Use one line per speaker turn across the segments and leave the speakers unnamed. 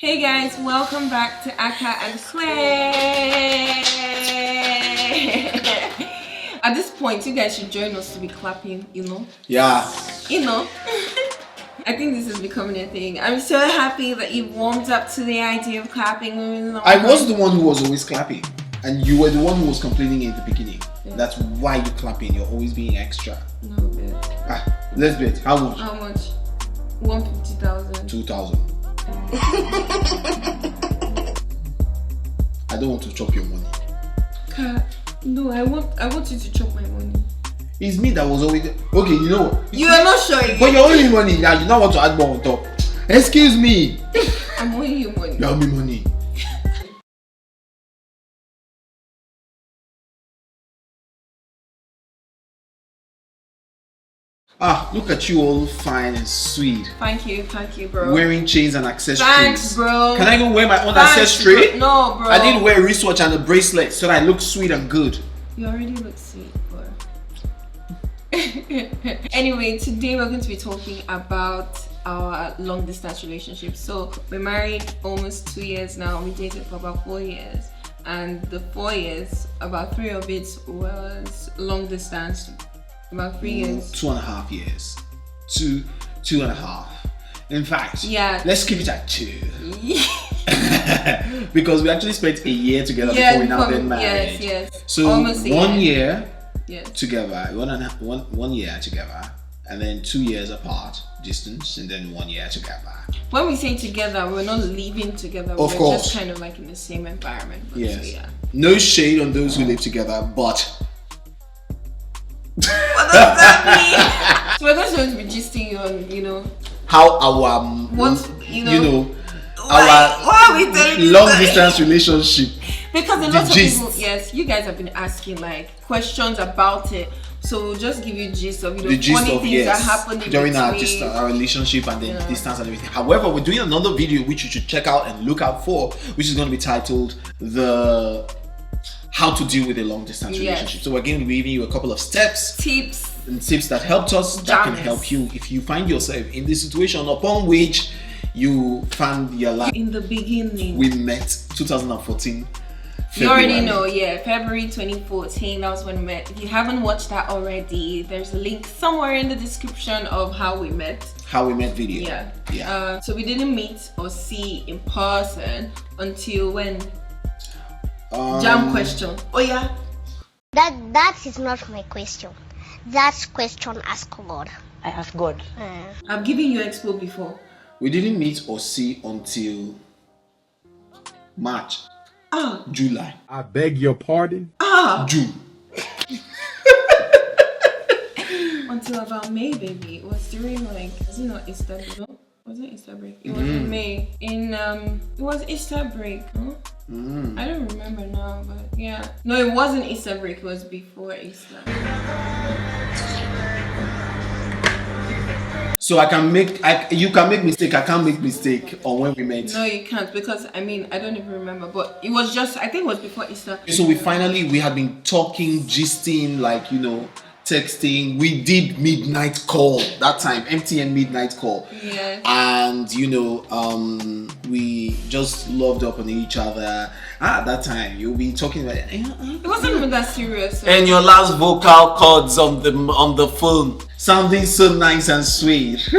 Hey guys, welcome back to Akah and Clay. At this point, you guys should join us to be clapping, you know?
Yeah.
You know? I think this is becoming a thing. I'm so happy that you've warmed up to the idea of clapping.
I was the one who was always clapping, and you were the one who was complaining in the beginning. Yeah. That's why you're clapping. You're always being extra.
No, babe.
Let's bet. How much?
How much? 150,000.
2,000. I don't want to chop your money.
No, I want you to chop my money.
It's me that was always okay. You know what?
You are not sure.
But you're owing me money now. You don't want to add more on top. Excuse me.
I'm owing you money.
You owe me money. Look at you, all fine and sweet.
Thank you, bro.
Wearing chains and accessories.
Thanks, bro.
Can I go wear my own accessory?
Bro. No, bro.
I didn't wear a wristwatch and a bracelet so that I look sweet and good.
You already look sweet, bro. Anyway, today we're going to be talking about our long distance relationship. So we're married almost 2 years now. We dated for about 4 years. And the 4 years, about 3 of it was long distance. About 3 years.
2.5 years. Two and a half. In fact,
yeah.
Let's keep it at 2. Because we actually spent a year together before we now get married.
Yes.
So
almost
1 year
yes.
together, one year together, and then 2 years apart, distance, and then 1 year together.
When we say together, we're not living together.
Of
we're
course.
just kind of like in the same environment.
Yes.
So, yeah.
No shade on those who live together, but
what does that mean? So we're going to be gisting you on, you know,
how our our
why are we telling
long distance relationship.
Because a lot of people, yes, you guys have been asking like questions about it. So we'll just give you gist of
the gist
funny
of
things that happened
during our relationship and then distance and everything. However, we're doing another video which you should check out and look out for, which is going to be titled how to deal with a long distance relationship. So we're going to be giving you a couple of tips that helped us, that can help you if you find yourself in this situation upon which you found your life.
In the beginning,
we met 2014.
You already know, February 2014, that was when we met. If you haven't watched that already, there's a link somewhere in the description of how we met video. So we didn't meet or see in person until when? Jam question. Oh yeah.
That is not my question. That's question ask God.
I ask God.
I've given you expo before.
We didn't meet or see until March. July.
I beg your pardon?
June.
Until about May, baby. It was during was it not Easter? No? Was it Easter break? It was in May. It was Easter break, huh? I don't remember now, but yeah. No, it wasn't Easter break, it was before Easter.
So you can make mistake, I can't make mistake on when we met.
No, you can't, because I don't even remember, but it was just, I think it was before Easter.
So we had been talking, gisting, texting. We did midnight call that time, MTN midnight call.
Yeah.
And we just loved up on each other. At that time, you'll be talking about
it wasn't even that serious.
And your last vocal cords on the phone sounding so nice and sweet.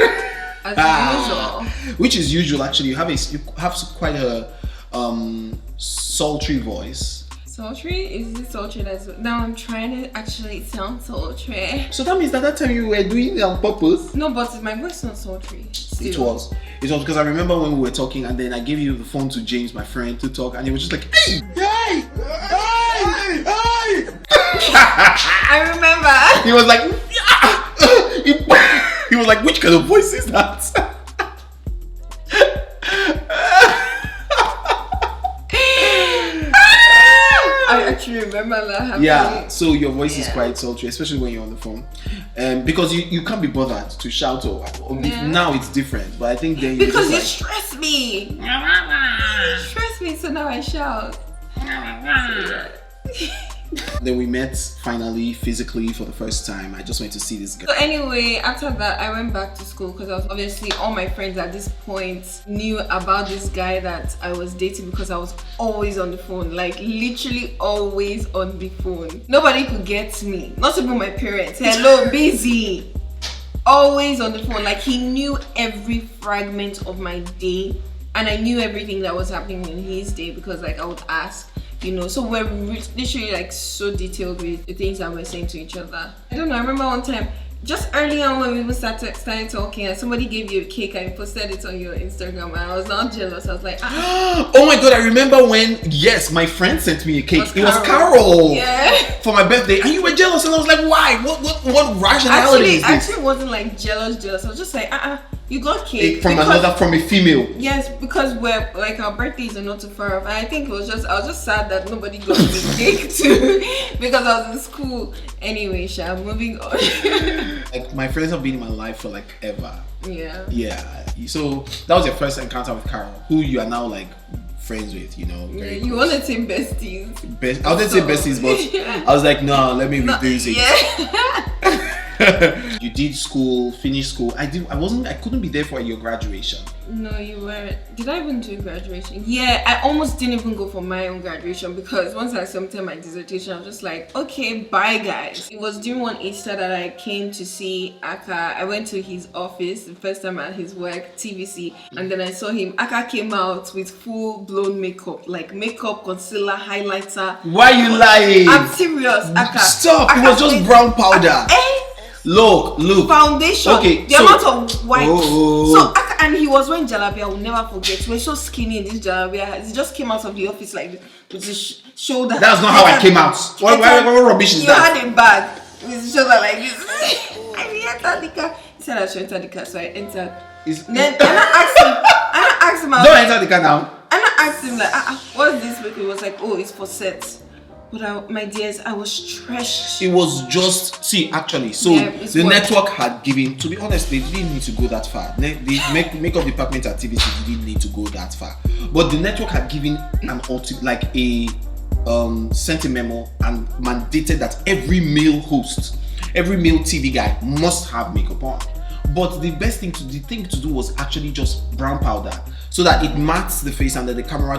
As usual.
Which is usual actually. You have quite a sultry voice.
Sultry? Is it sultry? Now I'm trying to actually sound sultry.
So that means that time you were doing it on purpose?
No, but my voice is not sultry. Still.
It was because I remember when we were talking and then I gave you the phone to James, my friend, to talk, and he was just like, hey!
I remember.
He was like, he was like, which kind of voice is that?
I actually remember that happening.
Yeah, so your voice is quite sultry, especially when you're on the phone, because you can't be bothered to shout or now it's different. But I think then
because you stress me. You stress me, so now I shout.
Then we met finally physically for the first time. I just went to see this guy.
So anyway, after that, I went back to school because I was obviously all my friends at this point knew about this guy that I was dating because I was always on the phone, like literally always on the phone. Nobody could get me, not even my parents. Hello, busy. Always on the phone. Like he knew every fragment of my day, and I knew everything that was happening in his day because like I would ask. So we're literally like so detailed with the things that we're saying to each other. I don't know, I remember one time, just early on when we even started talking and somebody gave you a cake and you posted it on your Instagram and I was not jealous. I was like,
oh my god, I remember when, yes, my friend sent me a cake. It was Carol.
Yeah.
For my birthday. And you were jealous and I was like, why? What rationality is this?
Actually wasn't like jealous. I was just like, you got cake
from a female.
Yes, because we're like our birthdays are not too far off. And I think I was just sad that nobody got the cake too because I was in school. Anyway, moving on.
Like my friends have been in my life for like ever.
Yeah.
Yeah. So that was your first encounter with Carol, who you are now like friends with,
Very you want to say besties.
I wouldn't say besties, but yeah. I was like, no, let me reduce it.
Yeah.
You did school, finished school. I couldn't be there for your graduation.
No, you weren't. Did I even do graduation? Yeah, I almost didn't even go for my own graduation because once I submitted my dissertation, I was just like, okay, bye guys. It was during one Easter that I came to see Akah. I went to his office the first time at his work, TVC, and then I saw him. Akah came out with full-blown makeup, like makeup, concealer, highlighter.
Why are you lying?
I'm serious, Akah.
Stop! It was just brown powder. Look.
Foundation.
Okay.
The amount of white. So and he was wearing jalabia. I will never forget. We were so skinny in this jalabia. He just came out of the office like with his shoulder.
That's not how I came out. What rubbish is that?
You had a bag with his shoulder like this. And he entered the car. He said I should enter the car, so I entered. Then I asked him.
Don't enter the car now.
And I asked him like, what's this? He was like, oh, it's for sets. But my dears, I was stretched.
It was just, actually, so the network had given, to be honest, they didn't need to go that far. The makeup department activity didn't need to go that far. But the network had given sent a memo and mandated that every male host, every male TV guy must have makeup on. But the thing to do was actually just brown powder, so that it mats the face and that the camera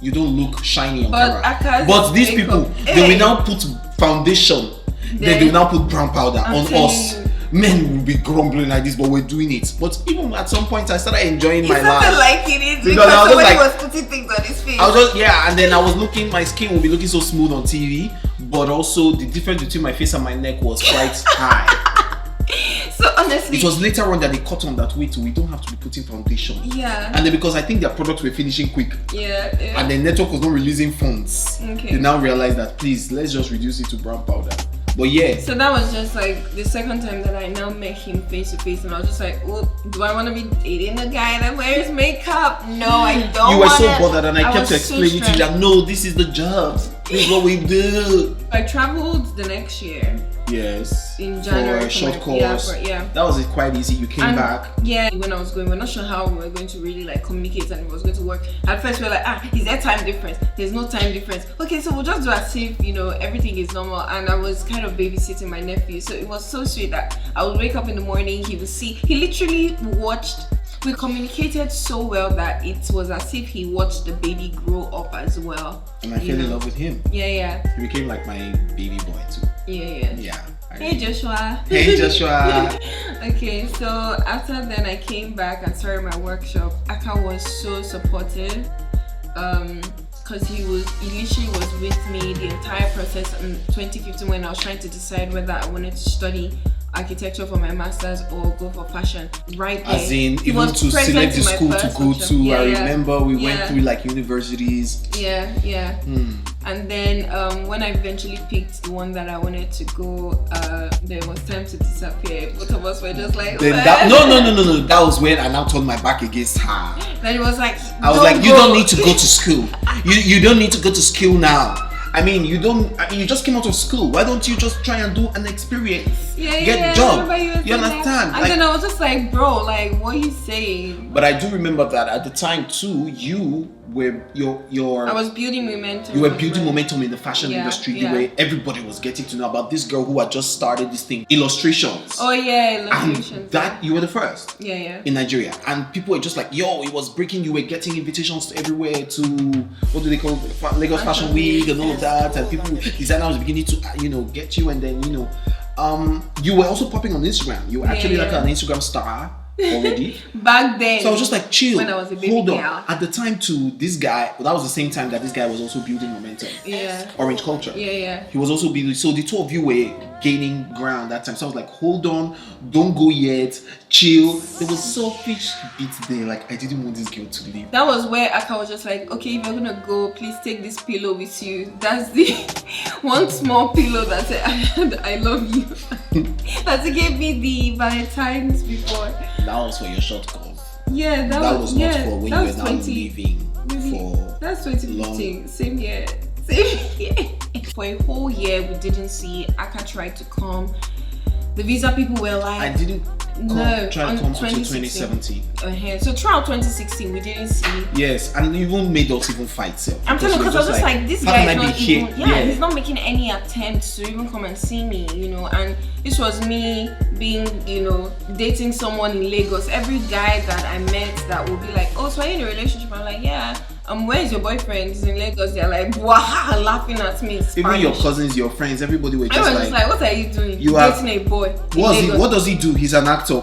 you don't look shiny on camera. But these people, they will now put foundation, then they will now put brown powder on us. Men will be grumbling like this, but we're doing it. But even at some point, I started enjoying my life.
You liking it because somebody was putting things on his face.
I was just, and then I was looking, my skin will be looking so smooth on TV, but also the difference between my face and my neck was quite high.
So honestly,
it was later on that they caught on that we don't have to be putting foundation.
Yeah.
And then because I think their products were finishing quick.
Yeah.
And the network was not releasing funds.
Okay.
They now realized that please let's just reduce it to brown powder. But yeah.
So that was just like the second time that I now met him face to face, and I was just like, oh, do I want to be dating a guy that wears makeup? No, I don't.
You were so bothered, and I kept explaining to you that no, this is the job. This is what we do.
I traveled the next year.
Yes.
In January.
For a short course.
Yeah.
That was quite easy. You came back.
Yeah. When I was going, we're not sure how we were going to really like communicate and it was going to work. At first we were like, is there time difference? There's no time difference. Okay, so we'll just do as if, everything is normal. And I was kind of babysitting my nephew. So it was so sweet that I would wake up in the morning, he would see. He literally watched. We communicated so well that it was as if he watched the baby grow up as well.
And I fell in love with him.
Yeah.
He became like my baby boy too.
Yeah. Hey Joshua. Okay, so after then I came back and started my workshop. Akah was so supportive. Because he literally was with me the entire process in 2015 when I was trying to decide whether I wanted to study architecture for my master's or go for fashion. Right there.
As in, even to select the school to go to. I remember we went through like universities.
Yeah. And then when I eventually picked the one that I wanted to go, there was time to disappear. Both of us were just like,
no. That was when I now turned my back against her.
Then it was like,
I was like, you don't need to go to school. You don't need to go to school now. I mean, you just came out of school. Why don't you just try and do an experience? Get a job. You understand?
And then I was just like, bro, like, what are you saying?
But I do remember that at the time too, you were I
was building momentum.
You were building momentum in the fashion industry, where everybody was getting to know about this girl who had just started this thing, illustrations.
Oh yeah, illustrations.
And that you were the first.
Yeah.
In Nigeria, and people were just like, yo, it was breaking. You were getting invitations to everywhere, to what do they call it? Lagos Fashion Week and all of that, and people, designers were beginning to get you, and then you were also popping on Instagram. You were actually like an Instagram star already
back then.
So I was just like, chill,
when I was a baby
hold on.
girl.
At the time too, this guy, that was the same time that this guy was also building momentum. Orange Culture.
He
was also building. So the two of you were gaining ground that time. So I was like, hold on, don't go yet, chill. There was selfish bits there. Like, I didn't want this girl to leave.
That was where Akah was just like, okay, if you're gonna go, please take this pillow with you. That's the one small pillow that said, I love you. That he gave me the Valentine's before.
That was for your short course.
Yeah, that
was not for when you were now
20,
leaving for
that's 2015.
long.
Same year. For a whole year, we didn't see. Akah tried to come. The visa people were like,
I didn't try to come until 2017.
So throughout 2016, we didn't see.
Yes, and even made us even fight. So
I'm telling you, because I was just like, this guy is not even. He's not making any attempts to even come and see me, And this was me being, dating someone in Lagos. Every guy that I met that would be like, oh, so are you in a relationship? I'm like, yeah. Where's your boyfriend? He's in Lagos. They're like, waha, laughing at me in Spanish.
Even your cousins, your friends, everybody were just
like, what are you doing? You dating a boy.
What does he do? He's an actor.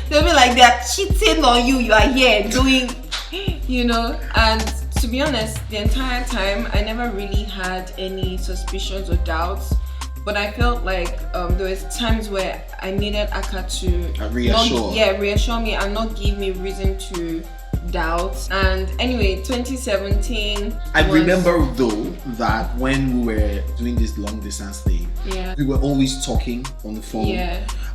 They'll be like, they're cheating on you. You are here doing, And to be honest, the entire time, I never really had any suspicions or doubts. But I felt like there was times where I needed Akah to reassure me and not give me reason to doubt. And anyway, 2017.
I remember though that when we were doing this long distance thing, we were always talking on the phone.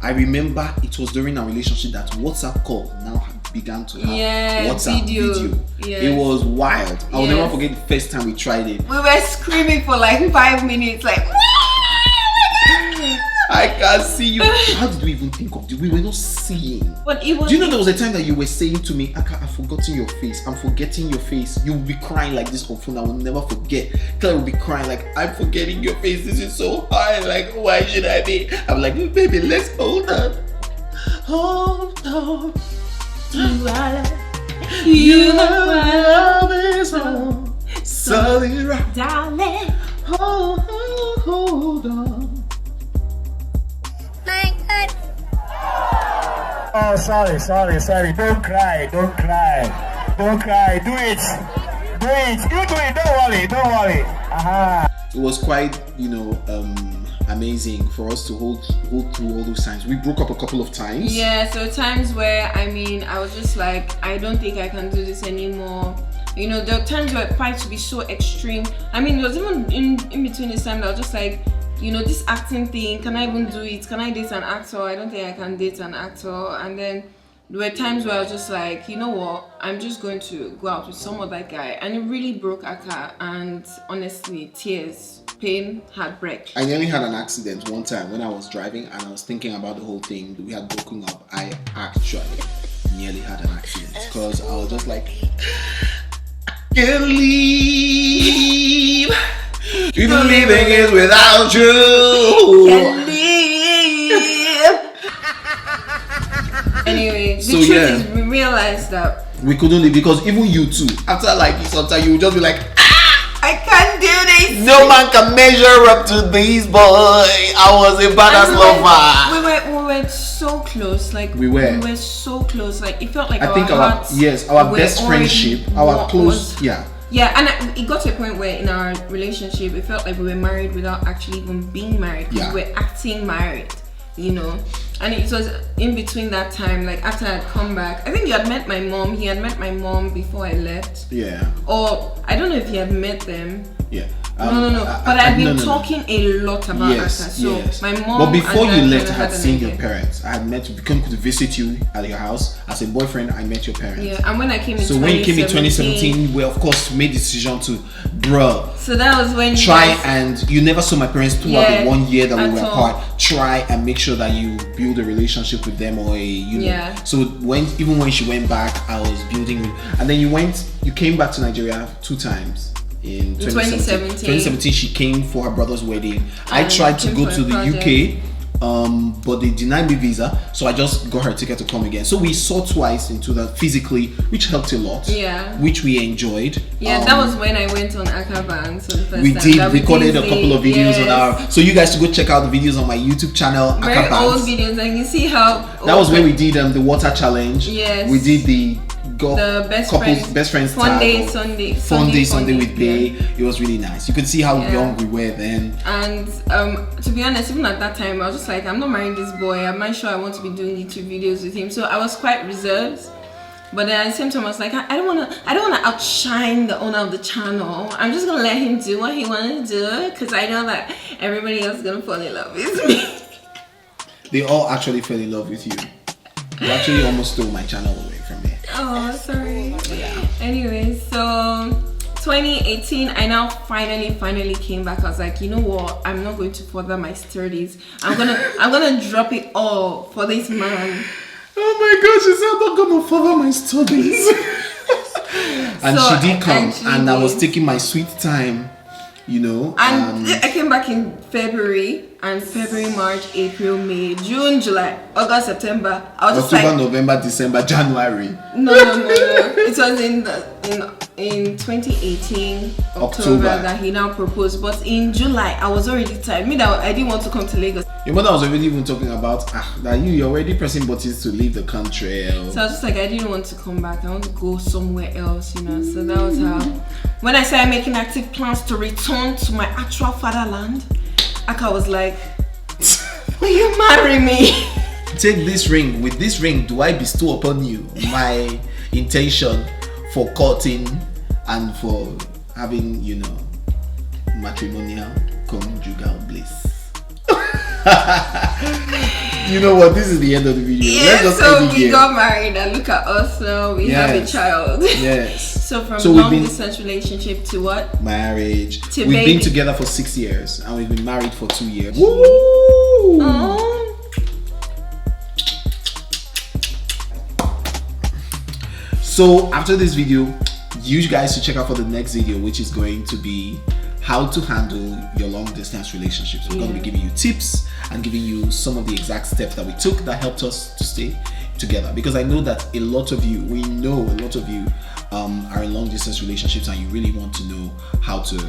I remember it was during our relationship that WhatsApp call now began to have WhatsApp video. It was wild. I'll never forget the first time we tried it.
We were screaming for like 5 minutes, like.
I can't see you. How did we even think of this? We were not seeing.
But it was.
Do you know there was a time that you were saying to me, Akah, I've forgotten your face. I'm forgetting your face. You'll be crying like this on phone. I will never forget. Claire will be crying like, I'm forgetting your face. This is so hard. Like, why should I be? I'm like, baby, let's hold on. Hold on. You know my love is on solid rock,
darling.
Hold on.
Oh, sorry. Don't cry. Do it. You do it. Don't worry.
It was quite, amazing for us to hold through all those times. We broke up a couple of times.
Yeah, so times where I was just like, I don't think I can do this anymore. There were times where fights would be so extreme. There was even in between this time that I was just like, this acting thing, can I even do it? Can I date an actor? I don't think I can date an actor. And then there were times where I was just like, you know what? I'm just going to go out with some other guy. And it really broke Akah. And honestly, tears, pain, heartbreak.
I nearly had an accident one time when I was driving and I was thinking about the whole thing. We had broken up. I actually nearly had an accident because I was just like, I can't leave. Even living is without you.
Can't leave. Anyway, the truth is we realized that
we couldn't leave because even you too, after like sometimes you would just be like,
I can't do this.
No man can measure up to this boy. I was a badass lover.
We were so close. Like we were so close. Like it felt like
I think our best friendship, our close,
Yeah, and it got to a point where in our relationship, it felt like we were married without actually even being married. Yeah. We were acting married, And it was in between that time, like after I'd come back. I think you had met my mom. He had met my mom before I left.
Yeah.
Or I don't know if he had met them,
Yeah.
No. But I've been talking a lot about Akah. So my mom.
But before you left, I had seen
idea.
your parents. I had met, come to visit you at your house as a boyfriend. I met your parents.
Yeah, and when I came in
so when you came in 2017, we of course made the decision to, bruh.
So that was when you
and you never saw my parents throughout the 1 year that we were apart. Try and make sure that you build a relationship with them, or So even when she went back, I was building, and then you came back to Nigeria 2 times. In 2017, she came for her brother's wedding. I tried to go to the UK, but they denied me visa, so I just got her ticket to come again. So we saw twice into that physically, which helped a lot. Yeah, which we enjoyed.
Yeah, that was when I went on Akah Bank. So the first
we
time
did recorded a couple of videos on our. So you guys should go check out the videos on my YouTube channel.
Very old videos, and you see how
that was when we did the water challenge.
Yes,
we did the
best friends
fun day
Sunday
with Bay. It was really nice. You could see how young we were then.
And to be honest, even at that time, I was just like, I'm not marrying this boy. I'm not sure I want to be doing YouTube videos with him. So I was quite reserved. But then at the same time, I was like, I don't wanna outshine the owner of the channel. I'm just gonna let him do what he wanted to do, because I know that everybody else is gonna fall in love with me.
They all actually fell in love with you. You actually almost stole my channel away from me.
Oh, sorry. Yeah. Anyway, so 2018, I now finally came back. I was like, you know what? I'm not going to further my studies. I'm gonna drop it all for this man.
Oh my gosh, she said I'm not gonna further my studies. And so, she did come, and I was taking my sweet time, And
I came back in February, March, April, May, June, July, August, September. I was
October, November, December, January.
No. It was in 2018 October that he now proposed. But in July, I was already tired. I didn't want to come to Lagos.
Your mother was already even talking about that you're already pressing buttons to leave the country.
So I was just like, I didn't want to come back. I want to go somewhere else, So that was how. When I started making active plans to return to my actual fatherland, Akah was like, will you marry me?
Take this ring. With this ring, do I bestow upon you my intention for courting and for having, matrimonial conjugal bliss. You know what? This is the end of the video.
Yeah,
let's just
so we got married, and look at us now. We have a child.
Yes.
So from long distance relationship to what?
Marriage.
To
we've
baby.
Been together for 6 years, and we've been married for 2 years.
Woo!
So after this video, you guys should check out for the next video, which is going to be how to handle your long distance relationships. We're going to be giving you tips and giving you some of the exact steps that we took that helped us to stay together, because I know that we know a lot of you are in long distance relationships, and you really want to know how to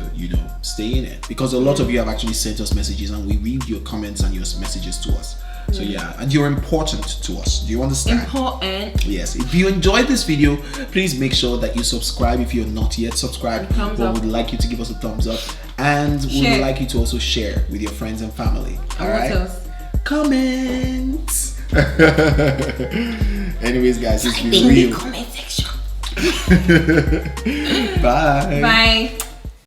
stay in it, because a lot of you have actually sent us messages, and we read your comments and your messages to us. So and you're important to us. Do you understand?
Important.
Yes. If you enjoyed this video, please make sure that you subscribe if you're not yet subscribed. We would like you to give us a thumbs up, and we would like you to also share with your friends and family. All right.
What else?
Comment. Anyways, guys, it's been real.
In the comment section.
Bye.
Bye.